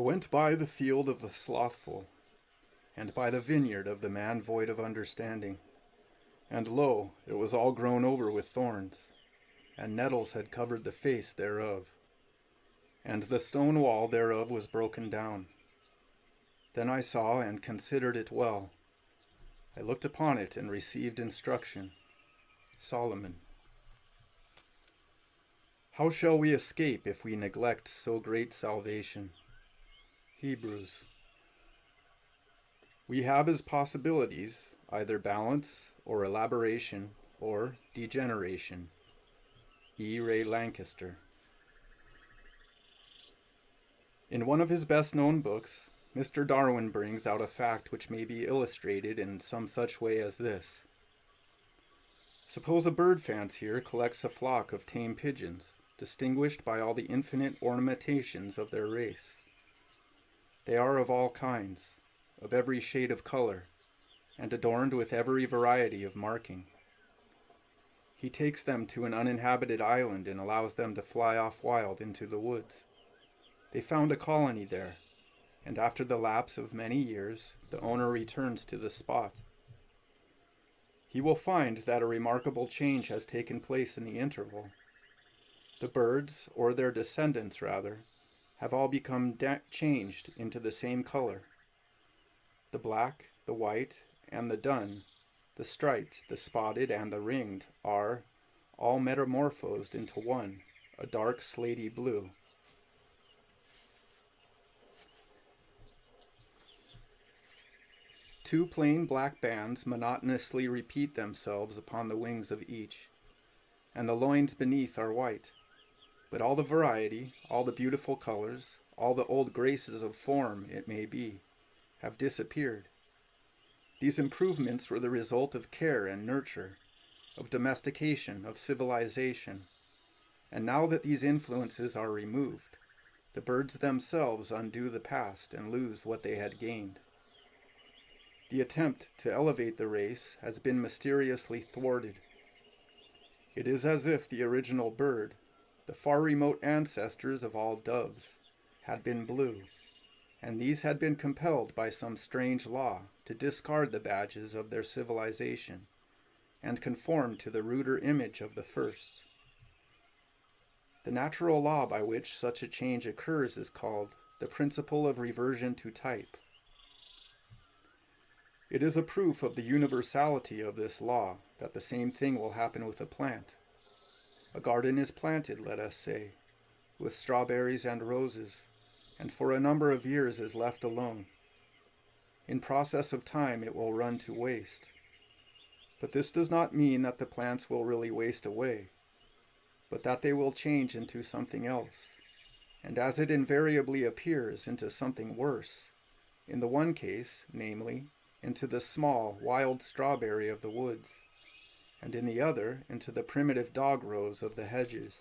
I went by the field of the slothful, and by the vineyard of the man void of understanding. And lo, it was all grown over with thorns, and nettles had covered the face thereof, and the stone wall thereof was broken down. Then I saw and considered it well. I looked upon it and received instruction. Solomon. How shall we escape if we neglect so great salvation? Hebrews. We have as possibilities either balance or elaboration or degeneration. E. Ray Lancaster. In one of his best-known books, Mr. Darwin brings out a fact which may be illustrated in some such way as this. Suppose a bird fancier collects a flock of tame pigeons, distinguished by all the infinite ornamentations of their race. They are of all kinds, of every shade of color, and adorned with every variety of marking. He takes them to an uninhabited island and allows them to fly off wild into the woods. They found a colony there, and after the lapse of many years, the owner returns to the spot. He will find that a remarkable change has taken place in the interval. The birds, or their descendants rather, have all become changed into the same color. The black, the white, and the dun, the striped, the spotted, and the ringed are all metamorphosed into one, a dark slaty blue. Two plain black bands monotonously repeat themselves upon the wings of each, and the loins beneath are white. But all the variety, all the beautiful colors, all the old graces of form, it may be, have disappeared. These improvements were the result of care and nurture, of domestication, of civilization. And now that these influences are removed, the birds themselves undo the past and lose what they had gained. The attempt to elevate the race has been mysteriously thwarted. It is as if the original bird, the far remote ancestors of all doves, had been blue, and these had been compelled by some strange law to discard the badges of their civilization and conform to the ruder image of the first. The natural law by which such a change occurs is called the principle of reversion to type. It is a proof of the universality of this law that the same thing will happen with a plant. A garden is planted, let us say, with strawberries and roses, and for a number of years is left alone. In process of time it will run to waste. But this does not mean that the plants will really waste away, but that they will change into something else, and as it invariably appears, into something worse. In the one case, namely, into the small, wild strawberry of the woods, and in the other, into the primitive dog rose of the hedges.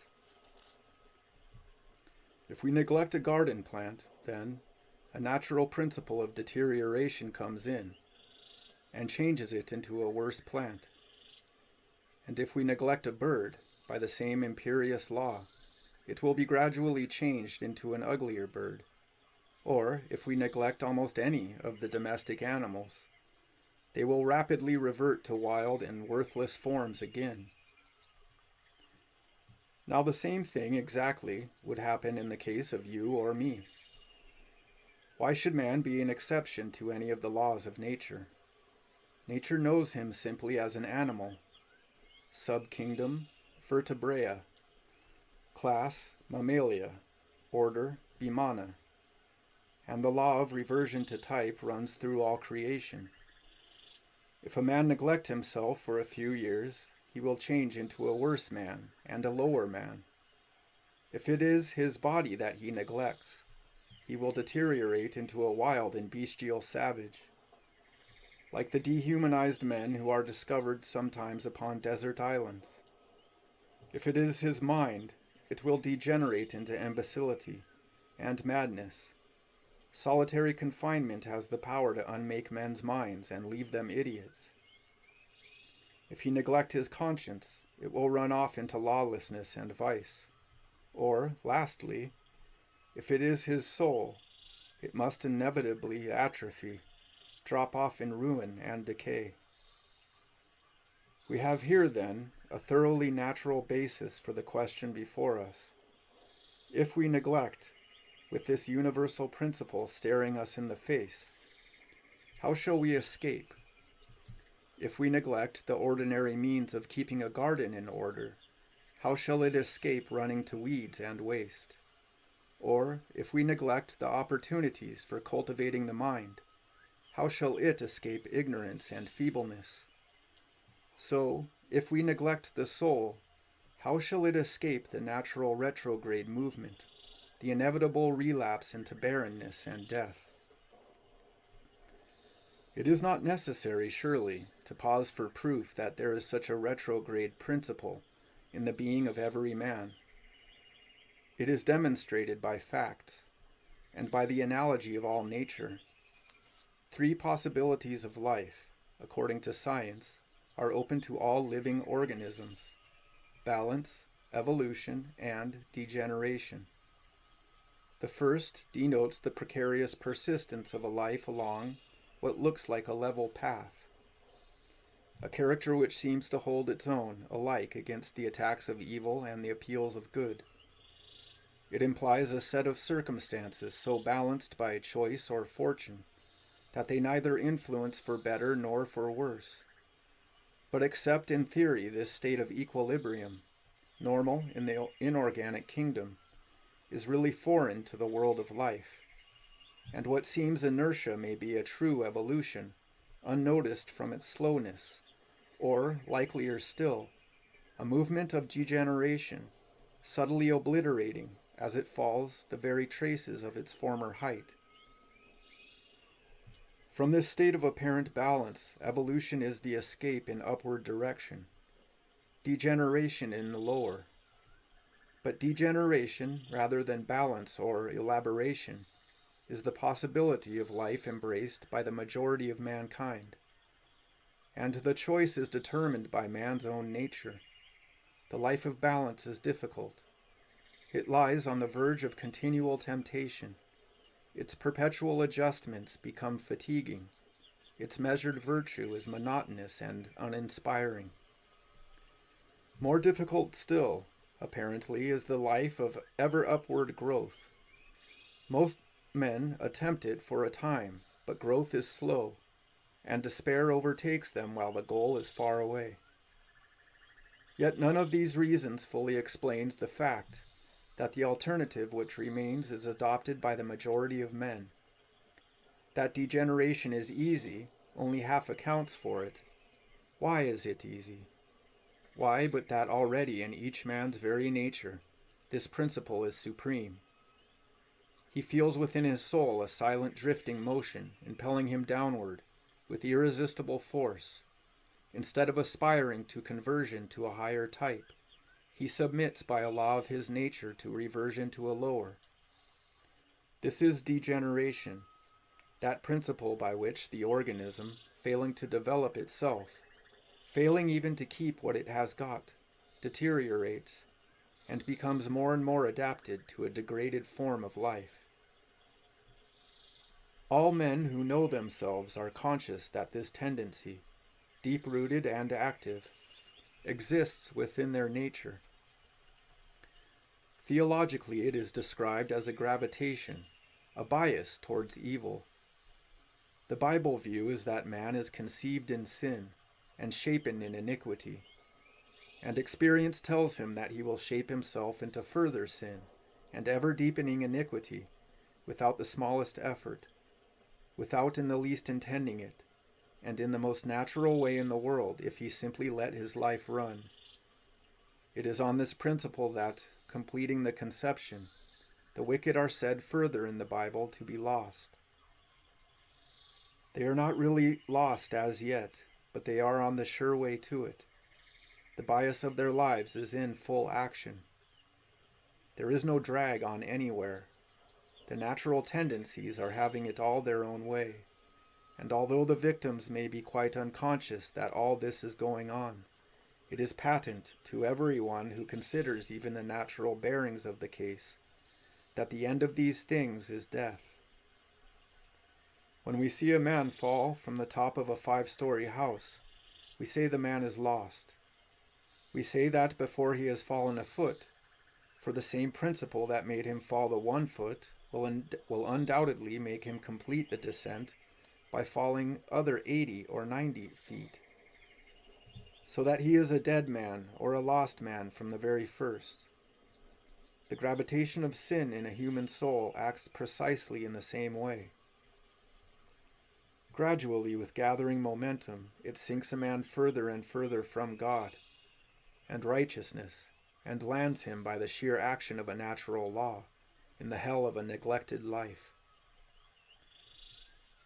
If we neglect a garden plant, then, a natural principle of deterioration comes in, and changes it into a worse plant. And if we neglect a bird, by the same imperious law, it will be gradually changed into an uglier bird. Or, if we neglect almost any of the domestic animals, they will rapidly revert to wild and worthless forms again. Now the same thing exactly would happen in the case of you or me. Why should man be an exception to any of the laws of nature? Nature knows him simply as an animal. Subkingdom, Vertebrata. Class, Mammalia. Order, Bimana. and the law of reversion to type runs through all creation. If a man neglect himself for a few years, he will change into a worse man and a lower man. If it is his body that he neglects, he will deteriorate into a wild and bestial savage, like the dehumanized men who are discovered sometimes upon desert islands. If it is his mind, it will degenerate into imbecility and madness. Solitary confinement has the power to unmake men's minds and leave them idiots. If he neglect his conscience, it will run off into lawlessness and vice. Or, lastly, if it is his soul, it must inevitably atrophy, drop off in ruin and decay. We have here, then, a thoroughly natural basis for the question before us. If we neglect, with this universal principle staring us in the face, how shall we escape? If we neglect the ordinary means of keeping a garden in order, how shall it escape running to weeds and waste? Or, if we neglect the opportunities for cultivating the mind, how shall it escape ignorance and feebleness? So, if we neglect the soul, how shall it escape the natural retrograde movement, the inevitable relapse into barrenness and death? It is not necessary, surely, to pause for proof that there is such a retrograde principle in the being of every man. It is demonstrated by facts, and by the analogy of all nature. 3 possibilities of life, according to science, are open to all living organisms: balance, evolution, and degeneration. The first denotes the precarious persistence of a life along what looks like a level path, a character which seems to hold its own alike against the attacks of evil and the appeals of good. It implies a set of circumstances so balanced by choice or fortune that they neither influence for better nor for worse. But except in theory this state of equilibrium, normal in the inorganic kingdom, is really foreign to the world of life, and what seems inertia may be a true evolution, unnoticed from its slowness, or, likelier still, a movement of degeneration, subtly obliterating, as it falls, the very traces of its former height. From this state of apparent balance, evolution is the escape in upward direction, degeneration in the lower. But degeneration, rather than balance or elaboration, is the possibility of life embraced by the majority of mankind. And the choice is determined by man's own nature. The life of balance is difficult. It lies on the verge of continual temptation. Its perpetual adjustments become fatiguing. Its measured virtue is monotonous and uninspiring. More difficult still, apparently, is the life of ever upward growth. Most men attempt it for a time, but growth is slow, and despair overtakes them while the goal is far away. Yet none of these reasons fully explains the fact that the alternative which remains is adopted by the majority of men. That degeneration is easy only half accounts for it. Why is it easy? Why, but that already in each man's very nature, this principle is supreme. He feels within his soul a silent drifting motion, impelling him downward, with irresistible force. Instead of aspiring to conversion to a higher type, he submits by a law of his nature to reversion to a lower. This is degeneration, that principle by which the organism, failing to develop itself, failing even to keep what it has got, deteriorates, and becomes more and more adapted to a degraded form of life. All men who know themselves are conscious that this tendency, deep-rooted and active, exists within their nature. Theologically, it is described as a gravitation, a bias towards evil. The Bible view is that man is conceived in sin and shapen in iniquity, and experience tells him that he will shape himself into further sin and ever-deepening iniquity, without the smallest effort, without in the least intending it, and in the most natural way in the world if he simply let his life run. It is on this principle that, completing the conception, the wicked are said further in the Bible to be lost. They are not really lost as yet, but they are on the sure way to it. The bias of their lives is in full action. There is no drag on anywhere. The natural tendencies are having it all their own way, and although the victims may be quite unconscious that all this is going on, it is patent to everyone who considers even the natural bearings of the case that the end of these things is death. When we see a man fall from the top of a 5-story house, we say the man is lost. We say that before he has fallen a foot, for the same principle that made him fall the 1 foot will undoubtedly make him complete the descent by falling other 80 or 90 feet, so that he is a dead man or a lost man from the very first. The gravitation of sin in a human soul acts precisely in the same way. Gradually, with gathering momentum, it sinks a man further and further from God and righteousness, and lands him by the sheer action of a natural law in the hell of a neglected life.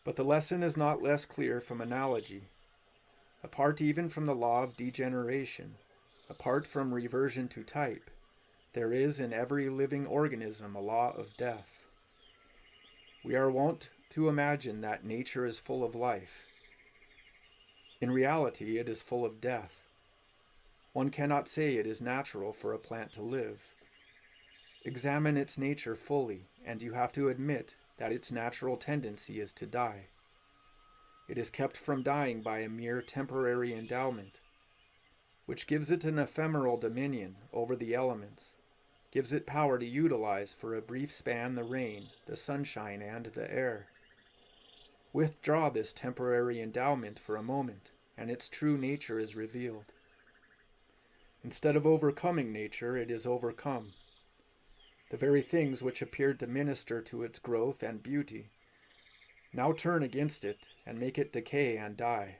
But the lesson is not less clear from analogy. Apart even from the law of degeneration, apart from reversion to type, there is in every living organism a law of death. We are wont to imagine that nature is full of life. In reality, it is full of death. One cannot say it is natural for a plant to live. Examine its nature fully, and you have to admit that its natural tendency is to die. It is kept from dying by a mere temporary endowment, which gives it an ephemeral dominion over the elements, gives it power to utilize for a brief span the rain, the sunshine, and the air. Withdraw this temporary endowment for a moment, and its true nature is revealed. Instead of overcoming nature, it is overcome. The very things which appeared to minister to its growth and beauty now turn against it and make it decay and die.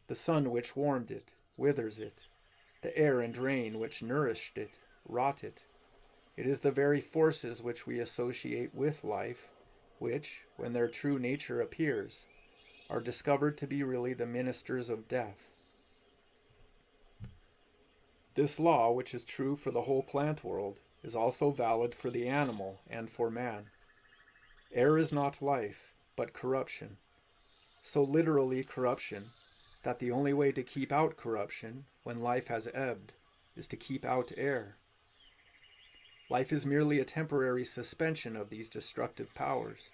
The sun which warmed it withers it. The air and rain which nourished it rot it. It is the very forces which we associate with life which, when their true nature appears, are discovered to be really the ministers of death. This law, which is true for the whole plant world, is also valid for the animal and for man. Air is not life, but corruption. So literally corruption, that the only way to keep out corruption, when life has ebbed, is to keep out air. Life is merely a temporary suspension of these destructive powers.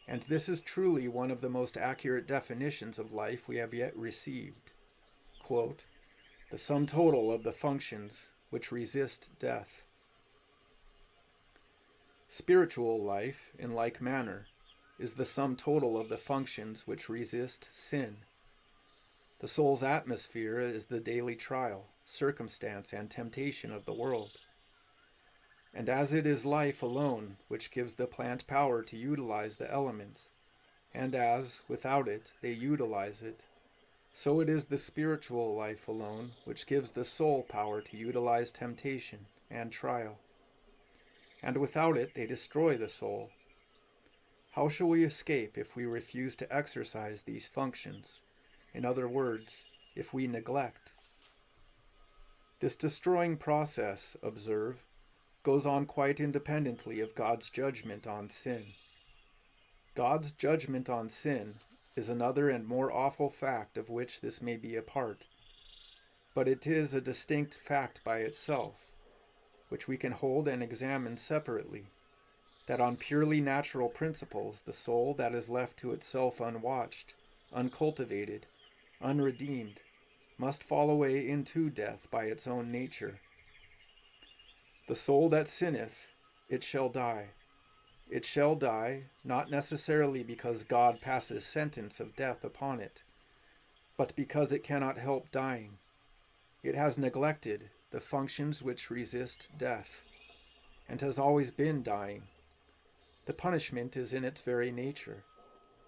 And this is truly one of the most accurate definitions of life we have yet received. Quote, "The sum total of the functions which resist death." Spiritual life, in like manner, is the sum total of the functions which resist sin. The soul's atmosphere is the daily trial, circumstance, and temptation of the world. And as it is life alone which gives the plant power to utilize the elements, and as, without it, they utilize it, so it is the spiritual life alone which gives the soul power to utilize temptation and trial. And without it, they destroy the soul. How shall we escape if we refuse to exercise these functions? In other words, if we neglect. This destroying process, observe, goes on quite independently of God's judgment on sin. God's judgment on sin is another and more awful fact of which this may be a part, but it is a distinct fact by itself, which we can hold and examine separately, that on purely natural principles the soul that is left to itself unwatched, uncultivated, unredeemed, must fall away into death by its own nature. The soul that sinneth, it shall die. It shall die, not necessarily because God passes sentence of death upon it, but because it cannot help dying. It has neglected the functions which resist death, and has always been dying. The punishment is in its very nature,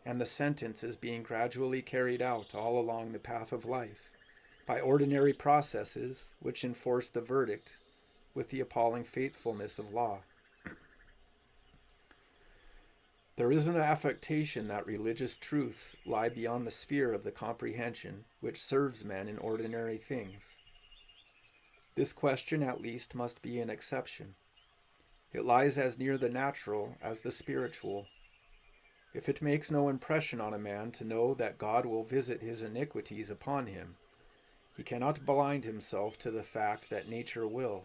and the sentence is being gradually carried out all along the path of life by ordinary processes which enforce the verdict with the appalling faithfulness of law. There is an affectation that religious truths lie beyond the sphere of the comprehension which serves men in ordinary things. This question at least must be an exception. It lies as near the natural as the spiritual. If it makes no impression on a man to know that God will visit his iniquities upon him, he cannot blind himself to the fact that nature will.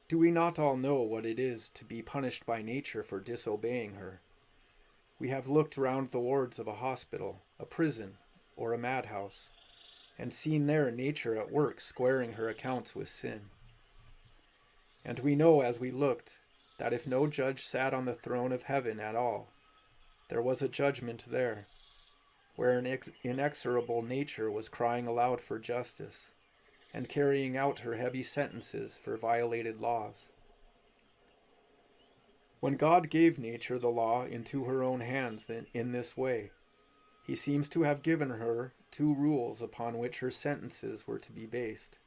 Do we not all know what it is to be punished by nature for disobeying her? We have looked round the wards of a hospital, a prison, or a madhouse, and seen there nature at work squaring her accounts with sin. And we know as we looked that if no judge sat on the throne of heaven at all, there was a judgment there, where an inexorable nature was crying aloud for justice, and carrying out her heavy sentences for violated laws. When God gave nature the law into her own hands in this way, he seems to have given her two rules upon which her sentences were to be based.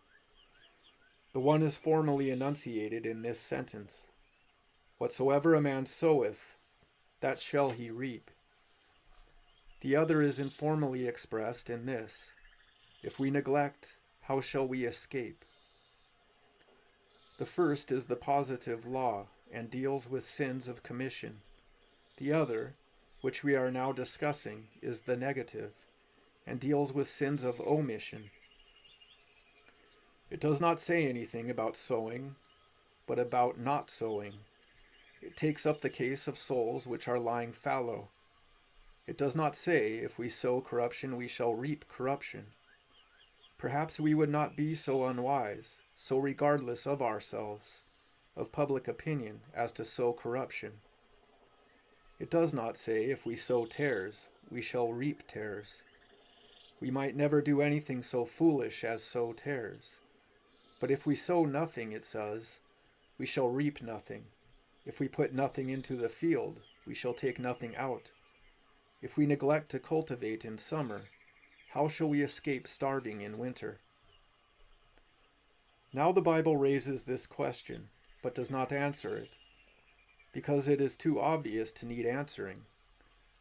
The one is formally enunciated in this sentence: "Whatsoever a man soweth, that shall he reap." The other is informally expressed in this: "If we neglect, how shall we escape?" The first is the positive law and deals with sins of commission. The other, which we are now discussing, is the negative and deals with sins of omission. It does not say anything about sowing, but about not sowing. It takes up the case of souls which are lying fallow. It does not say, if we sow corruption, we shall reap corruption. Perhaps we would not be so unwise, so regardless of ourselves, of public opinion, as to sow corruption. It does not say, if we sow tares, we shall reap tares. We might never do anything so foolish as sow tares. But if we sow nothing, it says, we shall reap nothing. If we put nothing into the field, we shall take nothing out. If we neglect to cultivate in summer, how shall we escape starving in winter? Now the Bible raises this question, but does not answer it, because it is too obvious to need answering.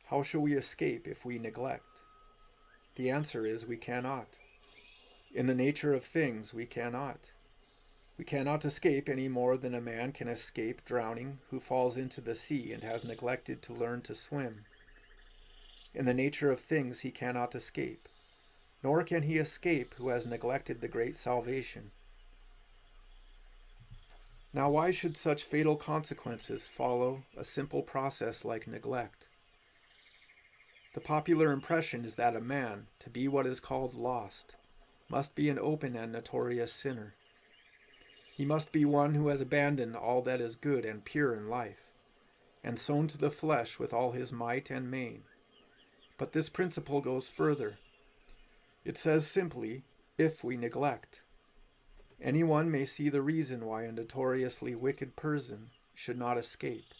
How shall we escape if we neglect? The answer is we cannot. In the nature of things, we cannot. We cannot escape any more than a man can escape drowning who falls into the sea and has neglected to learn to swim. In the nature of things, he cannot escape, nor can he escape who has neglected the great salvation. Now, why should such fatal consequences follow a simple process like neglect? The popular impression is that a man, to be what is called lost, must be an open and notorious sinner. He must be one who has abandoned all that is good and pure in life, and sown to the flesh with all his might and main. But this principle goes further. It says simply, if we neglect. Anyone may see the reason why a notoriously wicked person should not escape.